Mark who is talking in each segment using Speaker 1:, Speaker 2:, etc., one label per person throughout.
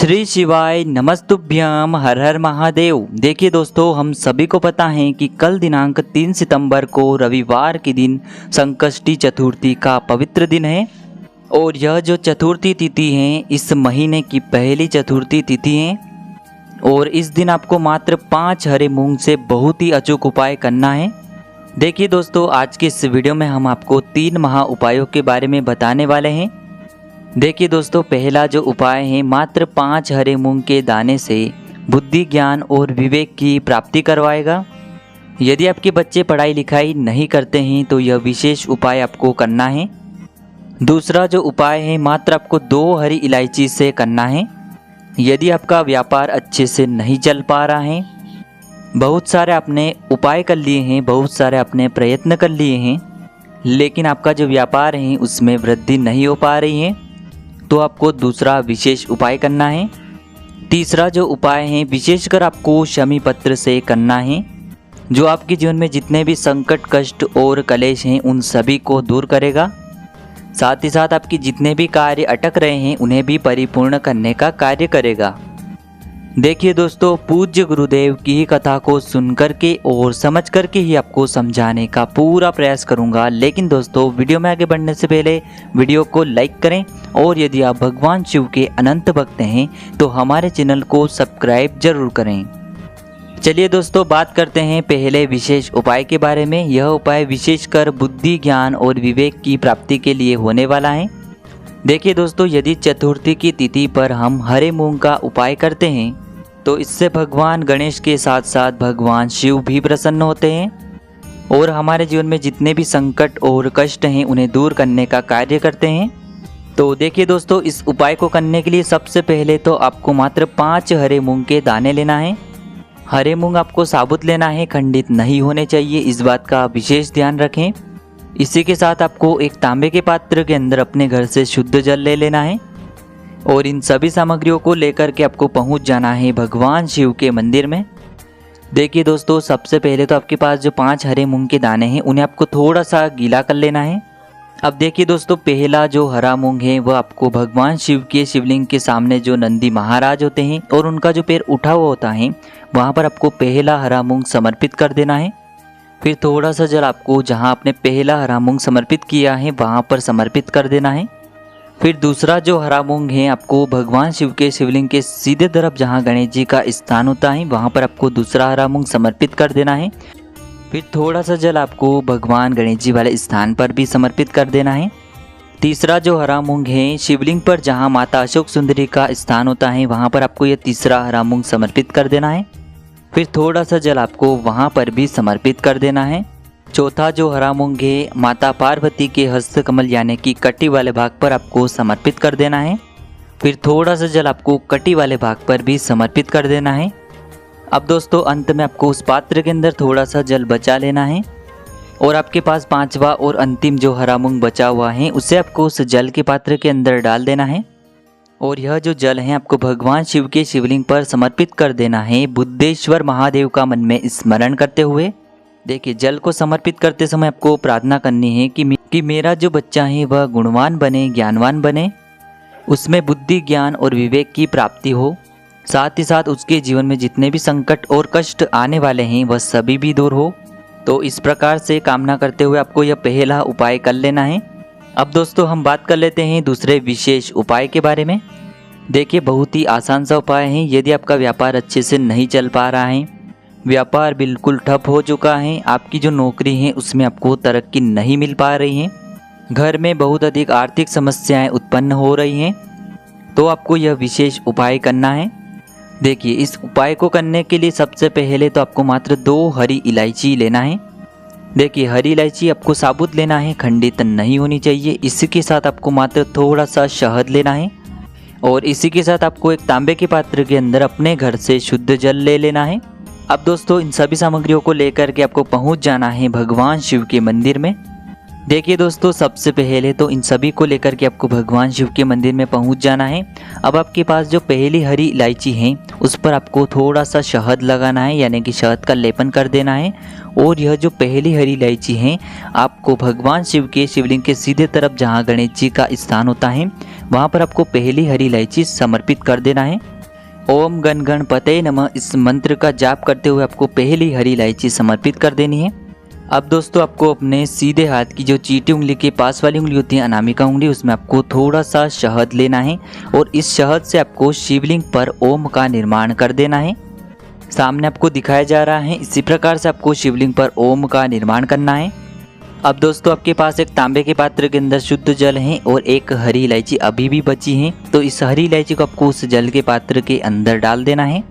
Speaker 1: श्री शिवाय नमस्तुभ्यम हर हर महादेव। देखिए दोस्तों, हम सभी को पता है कि कल दिनांक 3 सितंबर को रविवार के दिन संकष्टी चतुर्थी का पवित्र दिन है और यह जो चतुर्थी तिथि है इस महीने की पहली चतुर्थी तिथि है और इस दिन आपको मात्र 5 हरे मूंग से बहुत ही अचूक उपाय करना है। देखिए दोस्तों, आज के इस वीडियो में हम आपको 3 महा उपायों के बारे में बताने वाले हैं। देखिए दोस्तों, पहला जो उपाय है मात्र 5 हरे मूंग के दाने से बुद्धि, ज्ञान और विवेक की प्राप्ति करवाएगा। यदि आपके बच्चे पढ़ाई लिखाई नहीं करते हैं तो यह विशेष उपाय आपको करना है। दूसरा जो उपाय है मात्र आपको 2 हरी इलायची से करना है। यदि आपका व्यापार अच्छे से नहीं चल पा रहा है, बहुत सारे आपने उपाय कर लिए हैं, बहुत सारे आपने प्रयत्न कर लिए हैं, लेकिन आपका जो व्यापार है उसमें वृद्धि नहीं हो पा रही है, तो आपको दूसरा विशेष उपाय करना है। तीसरा जो उपाय है विशेषकर आपको शमी पत्र से करना है, जो आपके जीवन में जितने भी संकट, कष्ट और कलेश हैं उन सभी को दूर करेगा। साथ ही साथ आपके जितने भी कार्य अटक रहे हैं उन्हें भी परिपूर्ण करने का कार्य करेगा। देखिए दोस्तों, पूज्य गुरुदेव की ही कथा को सुनकर के और समझ करके ही आपको समझाने का पूरा प्रयास करूंगा। लेकिन दोस्तों, वीडियो में आगे बढ़ने से पहले वीडियो को लाइक करें और यदि आप भगवान शिव के अनंत भक्त हैं तो हमारे चैनल को सब्सक्राइब जरूर करें। चलिए दोस्तों, बात करते हैं पहले विशेष उपाय के बारे में। यह उपाय विशेषकर बुद्धि, ज्ञान और विवेक की प्राप्ति के लिए होने वाला है। देखिए दोस्तों, यदि चतुर्थी की तिथि पर हम हरे मूंग का उपाय करते हैं तो इससे भगवान गणेश के साथ साथ भगवान शिव भी प्रसन्न होते हैं और हमारे जीवन में जितने भी संकट और कष्ट हैं उन्हें दूर करने का कार्य करते हैं। तो देखिए दोस्तों, इस उपाय को करने के लिए सबसे पहले तो आपको मात्र 5 हरे मूंग के दाने लेना है। हरे मूंग आपको साबुत लेना है, खंडित नहीं होने चाहिए, इस बात का विशेष ध्यान रखें। इसी के साथ आपको एक तांबे के पात्र के अंदर अपने घर से शुद्ध जल ले लेना है और इन सभी सामग्रियों को लेकर के आपको पहुंच जाना है भगवान शिव के मंदिर में। देखिए दोस्तों, सबसे पहले तो आपके पास जो 5 हरे मूंग के दाने हैं उन्हें आपको थोड़ा सा गीला कर लेना है। अब देखिए दोस्तों, पहला जो हरा मूंग है वह आपको भगवान शिव के शिवलिंग के सामने जो नंदी महाराज होते हैं और उनका जो पैर उठा हुआ होता है वहाँ पर आपको पहला हरा मूंग समर्पित कर देना है। फिर थोड़ा सा जल आपको जहाँ आपने पहला हरा मूंग समर्पित किया है वहाँ पर समर्पित कर देना है। फिर दूसरा जो हरा मूंग है आपको भगवान शिव के शिवलिंग के सीधे तरफ जहाँ गणेश जी का स्थान होता है वहाँ पर आपको दूसरा हरा मूंग समर्पित कर देना है। फिर थोड़ा सा जल आपको भगवान गणेश जी वाले स्थान पर भी समर्पित कर देना है। तीसरा जो हरा मूंग है शिवलिंग पर जहाँ माता अशोक सुंदरी का स्थान होता है वहाँ पर आपको यह तीसरा हरा मूंग समर्पित कर देना है। फिर थोड़ा सा जल आपको वहाँ पर भी समर्पित कर देना है। चौथा जो हरा मूंग है माता पार्वती के हस्तकमल यानी कि कटी वाले भाग पर आपको समर्पित कर देना है। फिर थोड़ा सा जल आपको कटी वाले भाग पर भी समर्पित कर देना है। अब दोस्तों, अंत में आपको उस पात्र के अंदर थोड़ा सा जल बचा लेना है और आपके पास 5वां और अंतिम जो हरा मूंग बचा हुआ है उसे आपको उस जल के पात्र के अंदर डाल देना है और यह जो जल है आपको भगवान शिव के शिवलिंग पर समर्पित कर देना है, बुद्धेश्वर महादेव का मन में स्मरण करते हुए। देखिए, जल को समर्पित करते समय आपको प्रार्थना करनी है कि मेरा जो बच्चा है वह गुणवान बने, ज्ञानवान बने, उसमें बुद्धि, ज्ञान और विवेक की प्राप्ति हो। साथ ही साथ उसके जीवन में जितने भी संकट और कष्ट आने वाले हैं वह सभी भी दूर हो। तो इस प्रकार से कामना करते हुए आपको यह पहला उपाय कर लेना है। अब दोस्तों, हम बात कर लेते हैं दूसरे विशेष उपाय के बारे में। देखिए, बहुत ही आसान सा उपाय है। यदि आपका व्यापार अच्छे से नहीं चल पा रहा है, व्यापार बिल्कुल ठप हो चुका है, आपकी जो नौकरी है उसमें आपको तरक्की नहीं मिल पा रही है, घर में बहुत अधिक आर्थिक समस्याएं उत्पन्न हो रही हैं, तो आपको यह विशेष उपाय करना है। देखिए, इस उपाय को करने के लिए सबसे पहले तो आपको मात्र 2 हरी इलायची लेना है। देखिए, हरी इलायची आपको साबुत लेना है, खंडित नहीं होनी चाहिए। इसी के साथ आपको मात्र थोड़ा सा शहद लेना है और इसी के साथ आपको एक तांबे के पात्र के अंदर अपने घर से शुद्ध जल ले लेना है। अब दोस्तों, इन सभी सामग्रियों को लेकर के आपको पहुंच जाना है भगवान शिव के मंदिर में। देखिए दोस्तों, सबसे पहले तो इन सभी को लेकर के आपको भगवान शिव के मंदिर में पहुंच जाना है। अब आपके पास जो पहली हरी इलायची है उस पर आपको थोड़ा सा शहद लगाना है, यानी कि शहद का लेपन कर देना है और यह जो पहली हरी इलायची है आपको भगवान शिव के शिवलिंग के सीधे तरफ जहां गणेश जी का स्थान होता है वहां पर आपको पहली हरी इलायची समर्पित कर देना है। ओम गण गणपते नमः इस मंत्र का जाप करते हुए आपको पहली हरी इलायची समर्पित कर देनी है। अब दोस्तों आपको अपने सीधे हाथ की जो चीटी उंगली के पास वाली उंगली होती है, अनामिका उंगली, उसमें आपको थोड़ा सा शहद लेना है और इस शहद से आपको शिवलिंग पर ओम का निर्माण कर देना है। सामने आपको दिखाया जा रहा है, इसी प्रकार से आपको शिवलिंग पर ओम का निर्माण करना है। अब दोस्तों आपके पास एक तांबे के पात्र के अंदर शुद्ध जल है और एक हरी इलायची अभी भी बची है, तो इस हरी इलायची को आपको उस जल के पात्र के अंदर डाल देना है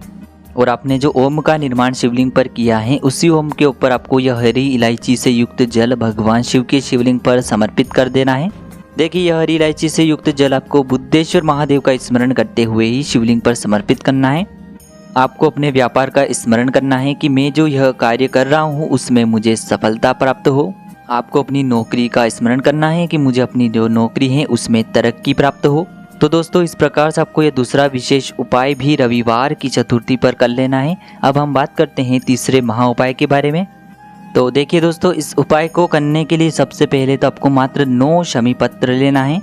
Speaker 1: और आपने जो ओम का निर्माण शिवलिंग पर किया है उसी ओम के ऊपर आपको यह हरी इलायची से युक्त जल भगवान शिव के शिवलिंग पर समर्पित कर देना है। देखिए यह हरी इलायची से युक्त जल आपको बुद्धेश्वर महादेव का स्मरण करते हुए ही शिवलिंग पर समर्पित करना है। आपको अपने व्यापार का स्मरण करना है कि मैं जो यह कार्य कर रहा हूँ उसमें मुझे सफलता प्राप्त हो। आपको अपनी नौकरी का स्मरण करना है कि मुझे अपनी जो नौकरी है उसमें तरक्की प्राप्त हो। तो दोस्तों इस प्रकार से आपको यह दूसरा विशेष उपाय भी रविवार की चतुर्थी पर कर लेना है। अब हम बात करते हैं तीसरे महा उपाय के बारे में। तो देखिए दोस्तों, इस उपाय को करने के लिए सबसे पहले तो आपको मात्र 9 शमी पत्र लेना है।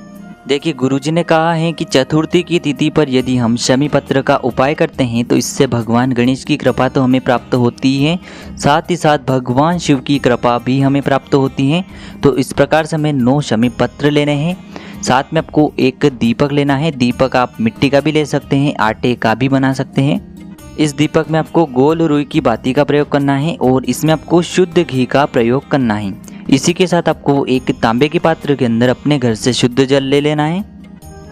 Speaker 1: देखिए गुरुजी ने कहा है कि चतुर्थी की तिथि पर यदि हम शमी पत्र का उपाय करते हैं तो इससे भगवान गणेश की कृपा तो हमें प्राप्त होती है, साथ ही साथ भगवान शिव की कृपा भी हमें प्राप्त होती है। तो इस प्रकार से हमें 9 शमी पत्र लेने हैं। साथ में आपको एक दीपक लेना है। दीपक आप मिट्टी का भी ले सकते हैं, आटे का भी बना सकते हैं। इस दीपक में आपको गोल रुई की बाती का प्रयोग करना है और इसमें आपको शुद्ध घी का प्रयोग करना है। इसी के साथ आपको एक तांबे के पात्र के अंदर अपने घर से शुद्ध जल ले लेना है।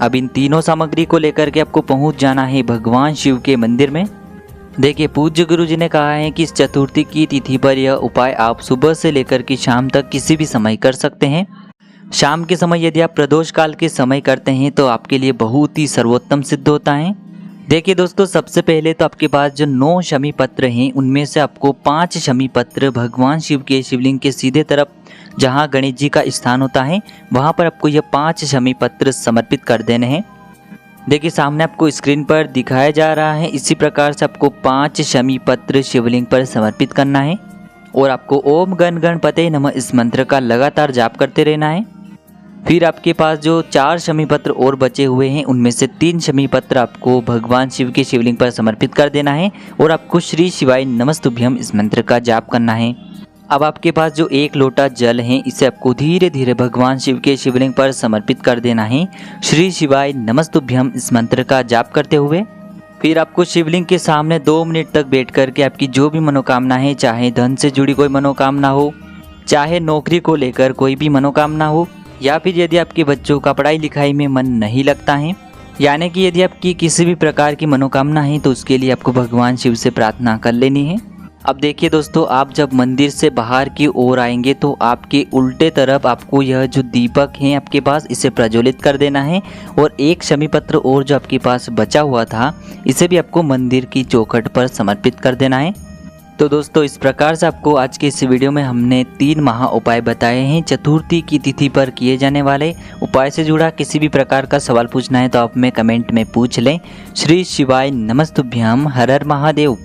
Speaker 1: अब इन तीनों सामग्री को लेकर के आपको पहुंच जाना है भगवान शिव के मंदिर में। देखिए पूज्य गुरुजी ने कहा है कि इस चतुर्थी की तिथि पर यह उपाय आप सुबह से लेकर के शाम तक किसी भी समय कर सकते हैं। शाम के समय यदि आप प्रदोष काल के समय करते हैं तो आपके लिए बहुत ही सर्वोत्तम सिद्ध होता है। देखिए दोस्तों, सबसे पहले तो आपके पास जो 9 शमी पत्र हैं उनमें से आपको 5 शमी पत्र भगवान शिव के शिवलिंग के सीधे तरफ जहां गणेश जी का स्थान होता है वहां पर आपको यह 5 शमी पत्र समर्पित कर देने हैं। देखिए सामने आपको स्क्रीन पर दिखाया जा रहा है, इसी प्रकार से आपको 5 शमी पत्र शिवलिंग पर समर्पित करना है और आपको ओम गण गणपते नमः इस मंत्र का लगातार जाप करते रहना है। फिर आपके पास जो 4 शमी पत्र और बचे हुए हैं उनमें से 3 शमी पत्र आपको भगवान शिव के शिवलिंग पर समर्पित कर देना है और आपको श्री शिवाय नमस्तुभ्यम इस मंत्र का जाप करना है। अब आपके पास जो 1 लोटा जल है इसे आपको धीरे धीरे भगवान शिव के शिवलिंग पर समर्पित कर देना है, श्री शिवाय नमस्तुभ्यम इस मंत्र का जाप करते हुए। फिर आपको शिवलिंग के सामने 2 मिनट तक बैठ करके आपकी जो भी मनोकामना है, चाहे धन से जुड़ी कोई मनोकामना हो, चाहे नौकरी को लेकर कोई भी मनोकामना हो, या फिर यदि आपके बच्चों का पढ़ाई लिखाई में मन नहीं लगता है, यानी कि यदि आपकी किसी भी प्रकार की मनोकामना है तो उसके लिए आपको भगवान शिव से प्रार्थना कर लेनी है। अब देखिए दोस्तों, आप जब मंदिर से बाहर की ओर आएंगे तो आपके उल्टे तरफ आपको यह जो दीपक है आपके पास इसे प्रज्वलित कर देना है और 1 शमी पत्र और जो आपके पास बचा हुआ था इसे भी आपको मंदिर की चौखट पर समर्पित कर देना है। तो दोस्तों इस प्रकार से आपको आज के इस वीडियो में हमने 3 महा उपाय बताए हैं। चतुर्थी की तिथि पर किए जाने वाले उपाय से जुड़ा किसी भी प्रकार का सवाल पूछना है तो आप हमें कमेंट में पूछ लें। श्री शिवाय नमस्तुभ्यम, हर हर महादेव।